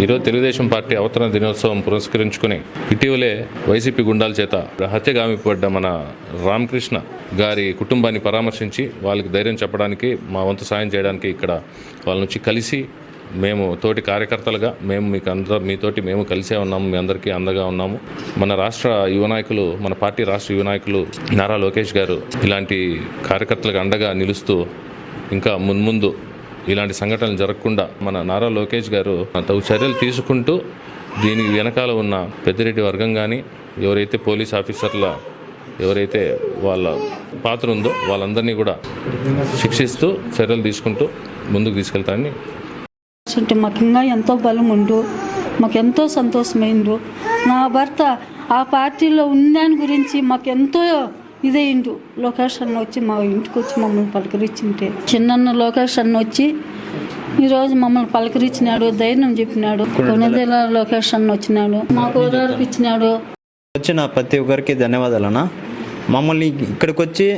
ఈరోజు తెలుగుదేశం పార్టీ అవతరణ దినోత్సవం పురస్కరించుకుని ఇటీవలే వైసీపీ గుండాల చేత హత్యగామిపడ్డ మన రామకృష్ణ గారి కుటుంబాన్ని పరామర్శించి వాళ్ళకి ధైర్యం చెప్పడానికి, మా వంతు సాయం చేయడానికి ఇక్కడ వాళ్ళ నుంచి కలిసి మేము తోటి కార్యకర్తలుగా మేము మీతోటి మేము కలిసే ఉన్నాము, మీ అందరికీ అండగా ఉన్నాము. మన రాష్ట్ర యువ నాయకులు, మన పార్టీ రాష్ట్ర యువ నాయకులు నారా లోకేష్ గారు ఇలాంటి కార్యకర్తలకు అండగా నిలుస్తూ ఇంకా మున్ముందు ఇలాంటి సంఘటనలు జరగకుండా మన నారా లోకేష్ గారు తగు చర్యలు తీసుకుంటూ దీనికి వెనకాల ఉన్న పెద్దిరెడ్డి వర్గం కానీ, ఎవరైతే పోలీస్ ఆఫీసర్ల ఎవరైతే వాళ్ళ పాత్ర ఉందో వాళ్ళందరినీ కూడా శిక్షిస్తూ చర్యలు తీసుకుంటూ ముందుకు తీసుకెళ్తానని. మాకు ఇంకా ఎంతో బలం ఉండు, మాకు ఎంతో సంతోషమైండు. నా భర్త ఆ పార్టీలో ఉందని గురించి మాకు ఎంతో ఇదేండు. లోకేష్ అన్న వచ్చి మా ఇంటికి వచ్చి మమ్మల్ని పలకరించింటే, చిన్న లోకేష్ అన్న వచ్చి ఈరోజు మమ్మల్ని పలకరించినాడు, ధైర్యం చెప్పినాడు. కొనదేల లోకేష్ అన్న వచ్చినాడు, మాకు ఓదార్పు ఇచ్చినాడు. వచ్చిన ప్రతి ఒక్కరికి ధన్యవాదాలన్నా. మమ్మల్ని ఇక్కడికి వచ్చి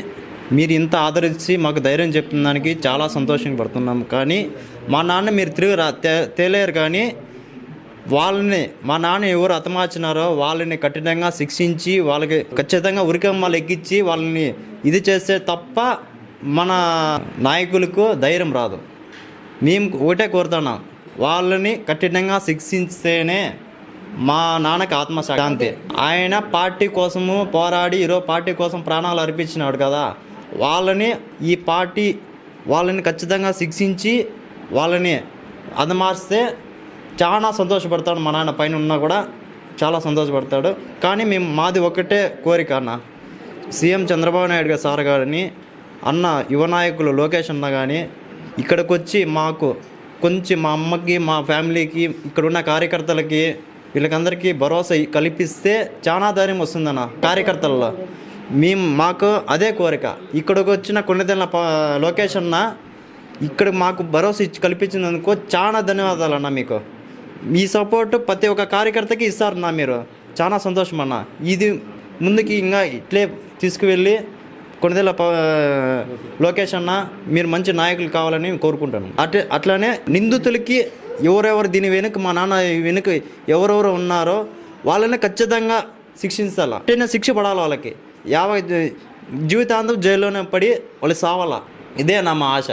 మీరు ఇంత ఆదరించి మాకు ధైర్యం చెప్పిన దానికి చాలా సంతోషం పడుతున్నాం. కానీ మా నాన్న మీరు తిరిగి తేలేరు, కానీ వాళ్ళని మా నాన్న ఎవరు హతమార్చినారో వాళ్ళని కఠినంగా శిక్షించి వాళ్ళకి ఖచ్చితంగా ఉరికమ్మలు ఎక్కించి వాళ్ళని ఇది చేస్తే తప్ప మన నాయకులకు ధైర్యం రాదు. మేము ఒకటే కోరుతున్నాం, వాళ్ళని కఠినంగా శిక్షిస్తేనే మా నాన్నకి ఆత్మశాంతి. ఆయన పార్టీ కోసము పోరాడి ఈరోజు పార్టీ కోసం ప్రాణాలు అర్పించినాడు కదా, ఈ పార్టీ వాళ్ళని ఖచ్చితంగా శిక్షించి వాళ్ళని హతమార్చితే చాలా సంతోషపడతాడు. మా నాన్న పైన ఉన్నా కూడా చాలా సంతోషపడతాడు. కానీ మాది ఒకటే కోరిక అన్న, సీఎం చంద్రబాబు నాయుడు గారు సార్ గారిని అన్న యువ నాయకులు లోకేష్ అన్న కానీ ఇక్కడికి వచ్చి మాకు కొంచెం మా అమ్మకి మా ఫ్యామిలీకి ఇక్కడున్న కార్యకర్తలకి వీళ్ళకందరికీ భరోసా కల్పిస్తే చాలా ధైర్యం వస్తుందన్న కార్యకర్తల్లో. మాకు అదే కోరిక. ఇక్కడికి వచ్చిన కొన్నిదెల లోకేష్ అన్న ఇక్కడ మాకు భరోసా కల్పించినందుకు చాలా ధన్యవాదాలు అన్న. మీకు మీ సపోర్టు ప్రతి ఒక్క కార్యకర్తకి ఇస్తారన్నా, మీరు చాలా సంతోషం అన్న. ఇది ముందుకి ఇంకా ఇట్లే తీసుకువెళ్ళి కొన్నిదెల లోకేష్ అన్న మీరు మంచి నాయకులు కావాలని కోరుకుంటాను. అట్లానే నిందితులకి ఎవరెవరు దీని వెనుక మా నాన్న వెనుక ఎవరెవరు ఉన్నారో వాళ్ళని ఖచ్చితంగా శిక్షించాలా, అంటే శిక్ష పడాలి వాళ్ళకి. జీవితాంతం జైల్లోనే పడి వాళ్ళు సావాలా. ఇదే నా మా ఆశ.